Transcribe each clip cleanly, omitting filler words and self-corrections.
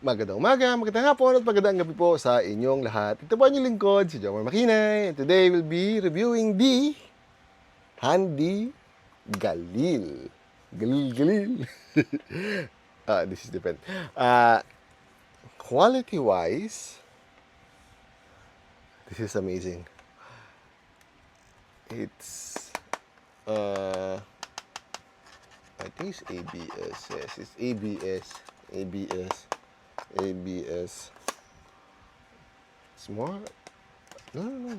Magandang umaga, magandang hapon at magandang gabi po sa inyong lahat. Ito po ang inyong lingkod, si JomarX. And today we'll be reviewing the HanDi Galil. Galil. This is different. Quality-wise, this is amazing. It's, I think it's ABS. Yes, it's ABS. It's more. No.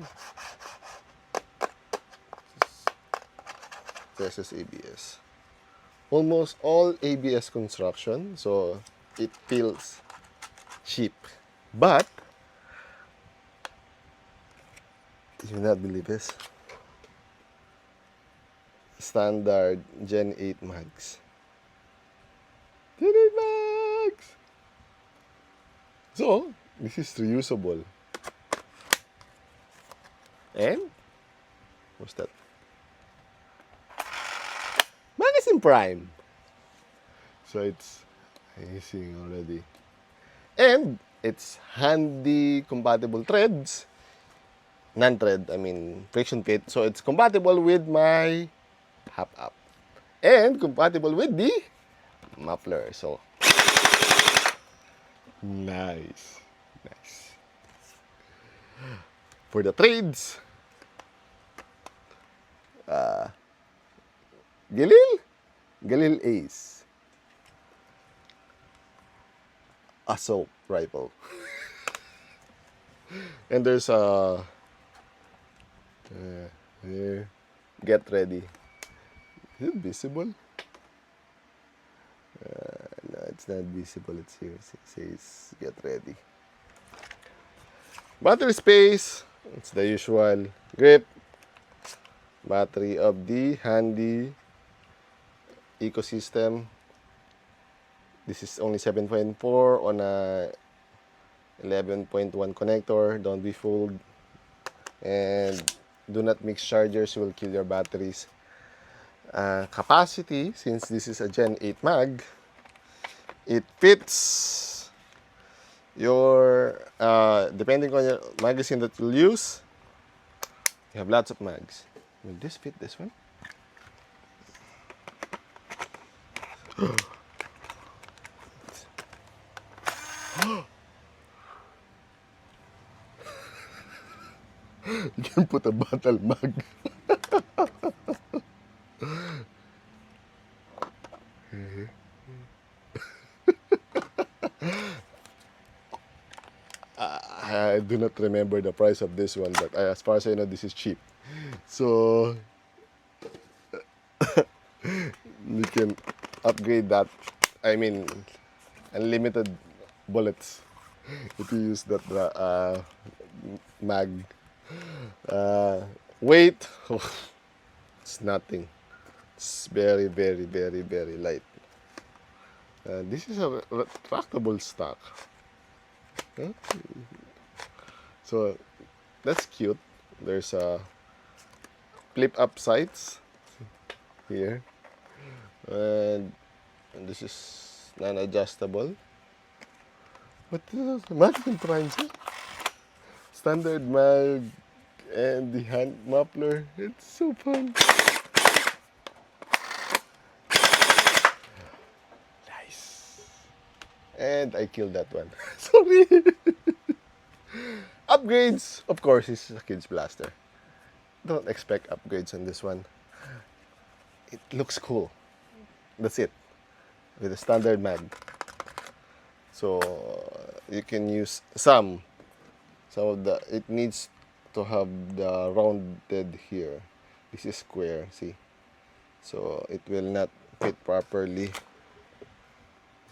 This is ABS. Almost all ABS construction, so it feels cheap. But you will not believe this. Standard Gen 8 mags. Gen 8 mags! So, this is reusable. And, what's that? Magazine Prime. So, it's amazing already. And, it's HanDi compatible threads. Non-thread, I mean, friction fit. So, it's compatible with my hop-up. And, compatible with the muffler. So, nice. For the trades, Galil Ace assault rifle. And there's a here, get ready. Is it visible? No, it's not visible. It's here. It says get ready. Battery space. It's the usual grip. Battery of the HanDi ecosystem. This is only 7.4 on a 11.1 connector. Don't be fooled. And do not mix chargers. You will kill your batteries. Capacity, since this is a Gen 8 mag, it fits your, depending on your magazine that you'll use, you have lots of mags. Will this fit this one? You can put a battle mag. I do not remember the price of this one, but as far as I know, this is cheap. So, you can upgrade that. I mean, unlimited bullets if you use that mag. Weight, it's nothing. It's very light. This is a retractable stock. Huh? So that's cute. There's a flip up sights here, and this is non-adjustable. But magazine prime, standard mag, and the hand muffler. It's so fun. Nice. And I killed that one. Sorry. Upgrades, of course, this is a kid's blaster. Don't expect upgrades on this one. It looks cool. That's it. With a standard mag. So you can use some of the, it needs to have the rounded here. This is square, see? So it will not fit properly.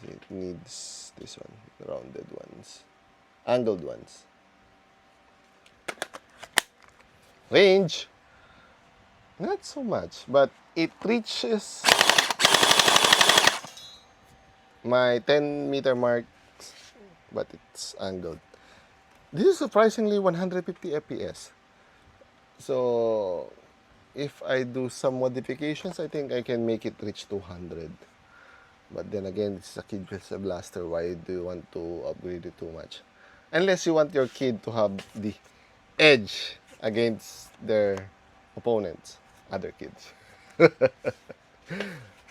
It needs this one, the rounded ones, angled ones. Range, not so much, but it reaches my 10-meter mark, but it's angled. This is surprisingly 150 FPS. So, if I do some modifications, I think I can make it reach 200. But then again, this is a kid pistol blaster. Why do you want to upgrade it too much? Unless you want your kid to have the edge against their opponents, other kids.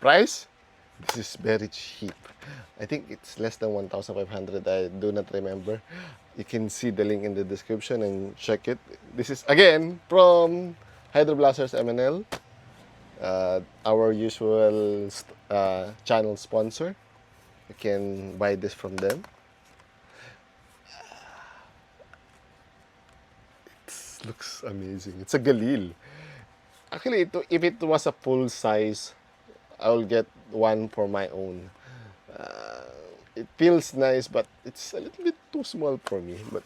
Price? This is very cheap. I think it's less than 1,500. I do not remember. You can see the link in the description and check it. This is again from Hydro Blasters MNL, our usual channel sponsor. You can buy this from them. It looks amazing. It's a Galil. Actually, if it was a full size, I will get one for my own. It feels nice, but it's a little bit too small for me. But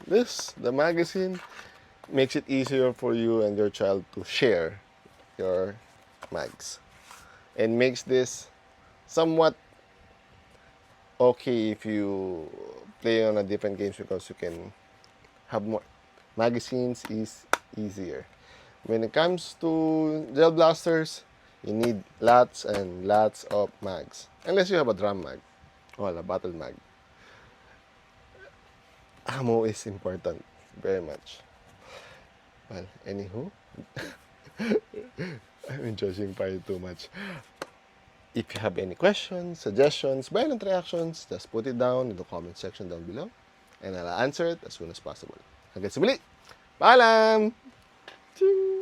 the magazine, makes it easier for you and your child to share your mags. And makes this somewhat okay if you play on a different games because you can have more magazines is easier. When it comes to gel blasters, you need lots and lots of mags. Unless you have a drum mag or a battle mag. Ammo is important, very much. Well, anywho, I'm judging Pi too much. If you have any questions, suggestions, violent reactions, just put it down in the comment section down below and I'll answer it as soon as possible. Hanggang sa muli, paalam! Ching!